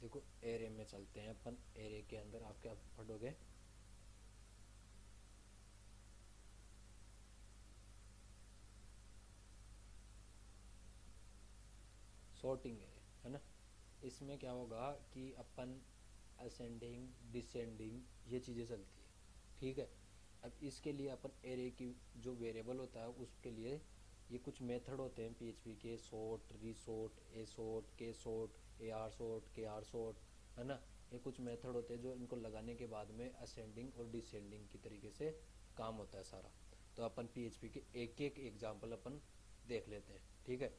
देखो एरे में चलते हैं अपन। एरे के अंदर आप क्या पढ़ोगे, सॉर्टिंग एरे, है ना। इसमें क्या होगा कि अपन असेंडिंग डिसेंडिंग ये चीज़ें चलती है, ठीक है। अब इसके लिए अपन एरे की जो वेरिएबल होता है उसके लिए ये कुछ मेथड होते हैं पीएचपी के, सॉर्ट, रीसॉर्ट, ए सॉर्ट, के सॉर्ट, ए आर सॉर्ट, के आर सॉर्ट, है ना। ये कुछ मेथड होते हैं जो इनको लगाने के बाद में असेंडिंग और डिसेंडिंग की तरीके से काम होता है सारा। तो अपन पीएचपी के एक एक एग्जाम्पल अपन देख लेते हैं, ठीक है।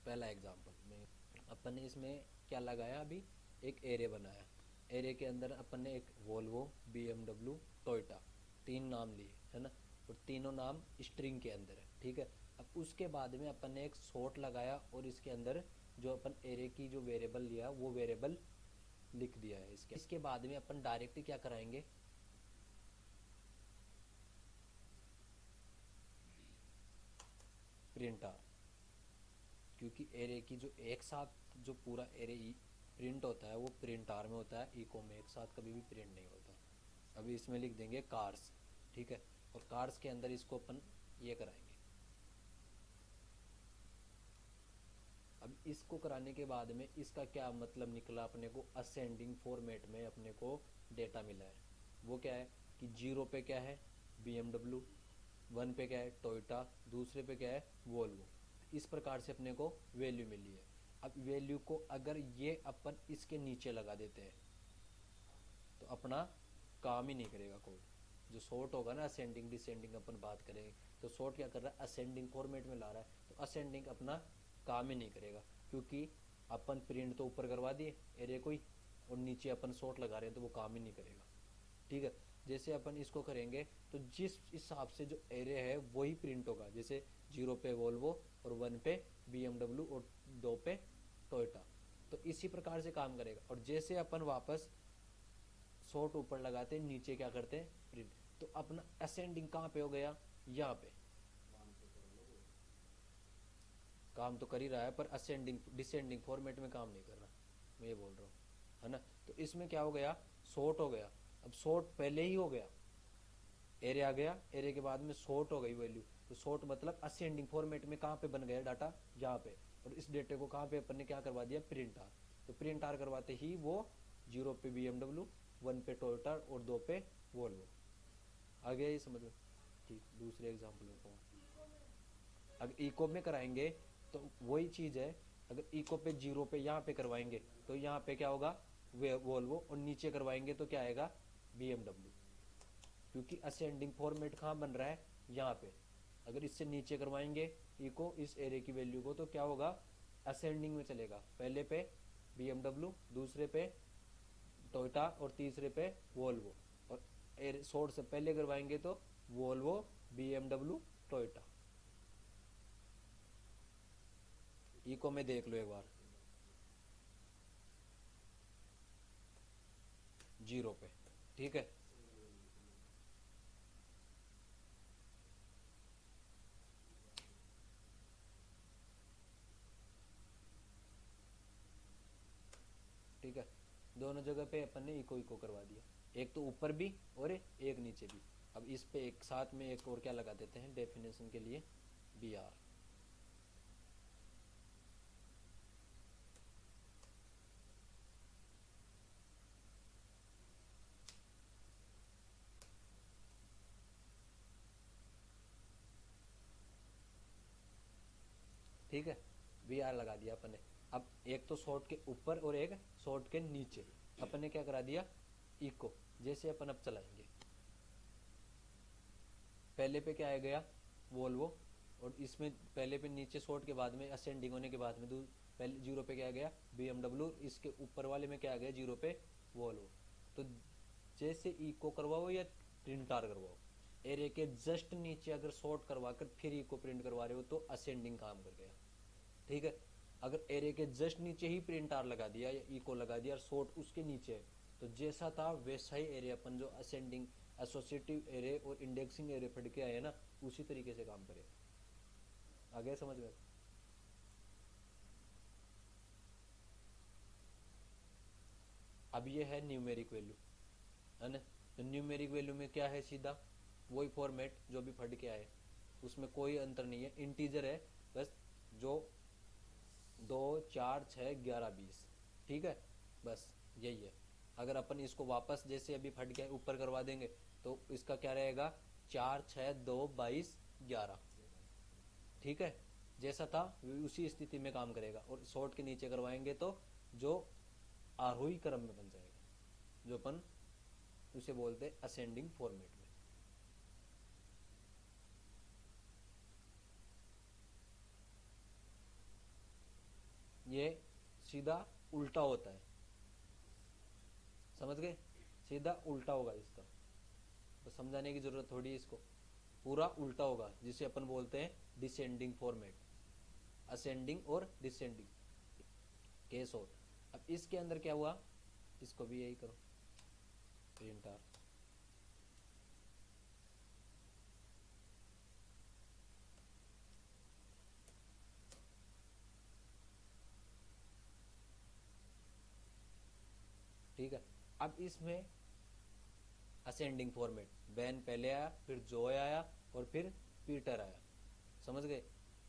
पहला एग्जाम्पल में अपन ने इसमें क्या लगाया, अभी एक एरे बनाया। एरे के अंदर अपन ने एक वोल्वो, बीएमडब्ल्यू, टोयोटा, तीन नाम लिए, है ना। और तीनों नाम स्ट्रिंग के अंदर है, ठीक है। अब उसके बाद में अपन ने एक सॉर्ट लगाया और इसके अंदर जो अपन एरे की जो वेरिएबल लिया वो वेरिएबल लिख दिया है। इसके बाद में अपन डायरेक्टली क्या कराएंगे, प्रिंट आर। क्योंकि एरे की जो एक साथ जो पूरा एरे प्रिंट होता है वो प्रिंट आर में होता है, इको में एक साथ कभी भी प्रिंट नहीं होता। अभी इसमें लिख देंगे कार्स, ठीक है। और कार्स के अंदर इसको अपन ये कराएंगे। अब इसको कराने के बाद में इसका क्या मतलब निकला, अपने को असेंडिंग फॉर्मेट में अपने को डेटा मिला है। वो क्या है कि 0 पे क्या है BMW, 1 पे क्या है टोयोटा, दूसरे पे क्या है वोल्वो। इस प्रकार से अपने को वैल्यू मिली है। अब वैल्यू को अगर ये अपन इसके नीचे लगा देते हैं तो अपना काम ही नहीं करेगा कोड। जो सॉर्ट होगा ना, असेंडिंग डिसेंडिंग अपन बात करेंगे, तो सॉर्ट क्या कर रहा है, असेंडिंग फॉर्मेट में ला रहा है, तो असेंडिंग अपना काम ही नहीं करेगा। क्योंकि अपन प्रिंट तो ऊपर करवा दिए एरे को ही, और नीचे अपन सॉर्ट लगा रहे हैं तो वो काम ही नहीं करेगा, ठीक है। जैसे अपन इसको करेंगे तो जिस हिसाब से जो एरे है वही प्रिंट होगा। जैसे 0 पे वोल्वो और 1 पे BMW और 2 पे टोयोटा, तो इसी प्रकार से काम करेगा। और जैसे अपन वापस सॉर्ट ऊपर लगाते हैं, नीचे क्या करते हैं प्रिंट, तो अपना असेंडिंग कहाँ पे हो गया, यहाँ पे। काम तो कर ही रहा है पर असेंडिंग डिसेंडिंग फॉर्मेट में काम नहीं कर रहा, मैं ये बोल रहा हूँ, है ना। तो इसमें क्या हो गया, सॉर्ट हो गया। अब सॉर्ट पहले ही हो गया, एरे आ गया, एरे के बाद में सॉर्ट हो गई वैल्यू। तो सॉर्ट मतलब असेंडिंग फॉर्मेट में कहाँ पे बन गया डाटा, यहाँ पे। और इस डेटे को कहाँ पे अपन ने क्या करवा दिया, प्रिंट आर। तो प्रिंट आर करवाते ही वो 0 पे BMW, 1 पे टोयोटा और 2 पे वोल्वो आ गया, ये समझ में। ठीक, दूसरे एग्जाम्पल में कहूँ, अगर इको में कराएंगे तो वही चीज़ है। अगर इको पे 0 पे यहाँ पे करवाएंगे तो यहाँ पे क्या होगा, वे वोल्वो, और नीचे करवाएंगे तो क्या आएगा BMW। क्योंकि असेंडिंग फॉर्मेट कहाँ बन रहा है, यहाँ पे। अगर इससे नीचे करवाएंगे इको इस एरे की वैल्यू को तो क्या होगा, असेंडिंग में चलेगा। पहले पे BMW, दूसरे पे टोयोटा और तीसरे पे वोल्वो। और एरे शॉर्ट से पहले करवाएंगे तो वोल्वो, BMW, टोयोटा। इको में देख लो एक बार, 0 पे, ठीक है। ठीक है, दोनों जगह पे अपन ने इको इको करवा दिया, एक तो ऊपर भी और एक नीचे भी। अब इस पे एक साथ में एक और क्या लगा देते हैं डेफिनेशन के लिए, BR। ठीक है, BR लगा दिया अपन ने। अब एक तो शॉर्ट के ऊपर और एक शॉर्ट के नीचे अपन ने क्या करा दिया, इको। जैसे अपन अब चलाएंगे, पहले पे क्या आ गया वोल्वो, और इसमें पहले पे नीचे शॉर्ट के बाद में असेंडिंग होने के बाद में पहले 0 पे क्या आ गया BMW, इसके ऊपर वाले में क्या आ गया 0 पे वोल्वो। तो जैसे इको करवाओ या प्रिंट आर करवाओ, एरे के जस्ट नीचे अगर शॉर्ट करवा कर फिर इको प्रिंट करवा रहे हो तो असेंडिंग काम कर गया, ठीक है। अगर एरे के जस्ट नीचे ही प्रिंट आर लगा दिया या इको लगा दिया और शॉर्ट उसके नीचे है, तो जैसा था वैसा ही एरे अपन जो असेंडिंग एसोसिएटिव एरे और इंडेक्सिंग एरे पढ़ के आए ना, उसी तरीके से काम करे। आ गया समझ में। अब ये है न्यूमेरिक वैल्यू, है ना। तो न्यूमेरिक वैल्यू में क्या है, सीधा वही फॉर्मेट जो भी पढ़ के आए, उसमें कोई अंतर नहीं है, इंटीजर है बस, जो 2 4 6 11 20, ठीक है, बस यही है। अगर अपन इसको वापस जैसे अभी फट के ऊपर करवा देंगे तो इसका क्या रहेगा, 4 6 2 22 11, ठीक है, जैसा था उसी स्थिति में काम करेगा। और शॉर्ट के नीचे करवाएंगे तो जो आरोही क्रम में बन जाएगा, जो अपन उसे बोलते हैं असेंडिंग फॉर्मेट में। ये सीधा उल्टा होता है, समझ गए, सीधा उल्टा होगा इसका, तो समझाने की जरूरत थोड़ी है इसको, पूरा उल्टा होगा, जिसे अपन बोलते हैं डिसेंडिंग फॉर्मेट, असेंडिंग और डिसेंडिंग केस और। अब इसके अंदर क्या हुआ, इसको भी यही करो, प्रिंट आर, ठीक है। अब इसमें असेंडिंग फॉर्मेट, बैन पहले आया, फिर जॉय आया, और फिर पीटर आया, समझ गए।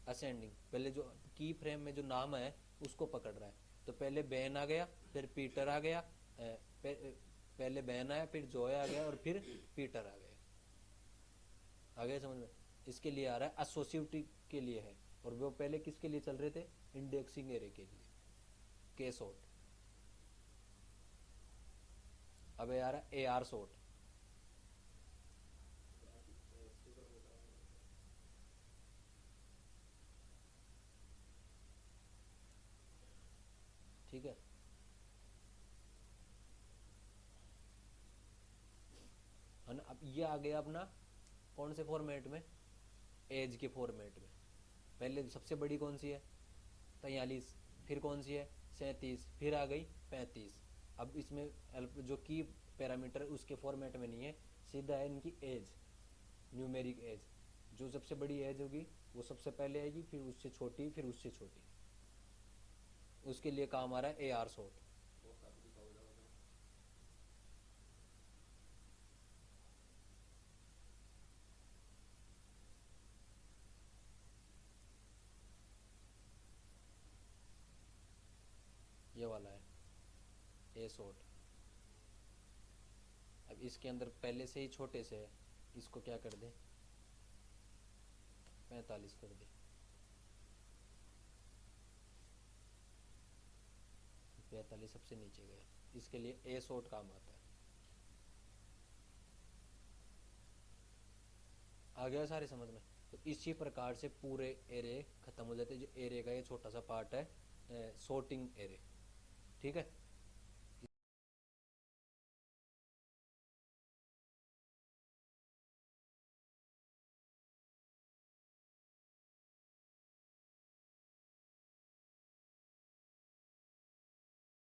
असेंडिंग पहले जो की फ्रेम में जो नाम है उसको पकड़ रहा है, तो पहले बैन आ गया, फिर पीटर आ गया, पहले बैन आया, फिर जॉय आ गया, और फिर पीटर आ गया, आ गया समझ में। इसके लिए आ रहा है एसोसिएटिव के लिए है, और वो पहले किसके लिए चल रहे थे, इंडेक्सिंग एरे के लिए, के सॉर्ट। अब आ रहा है ए आर सॉर्ट, ठीक है ना। अब ये आ गया अपना कौन से फॉर्मेट में, एज के फॉर्मेट में। पहले सबसे बड़ी कौन सी है, 43, फिर कौन सी है, 37, फिर आ गई 35। अब इसमें जो की पैरामीटर उसके फॉर्मेट में नहीं है, सीधा है इनकी एज, न्यूमेरिक एज, जो सबसे बड़ी एज होगी वो सबसे पहले आएगी, फिर उससे छोटी, फिर उससे छोटी, उसके लिए काम आ रहा है ए आर सॉर्ट। ये वाला है ए सॉर्ट। अब इसके अंदर पहले से ही छोटे से है, इसको क्या कर दे, 45 कर दे, 45 सबसे नीचे गया, इसके लिए ए सॉर्ट काम आता है। आ गया सारे समझ में। तो इसी प्रकार से पूरे एरे खत्म हो जाते हैं, जो एरे का ये छोटा सा पार्ट है, सॉर्टिंग एरे, ठीक है।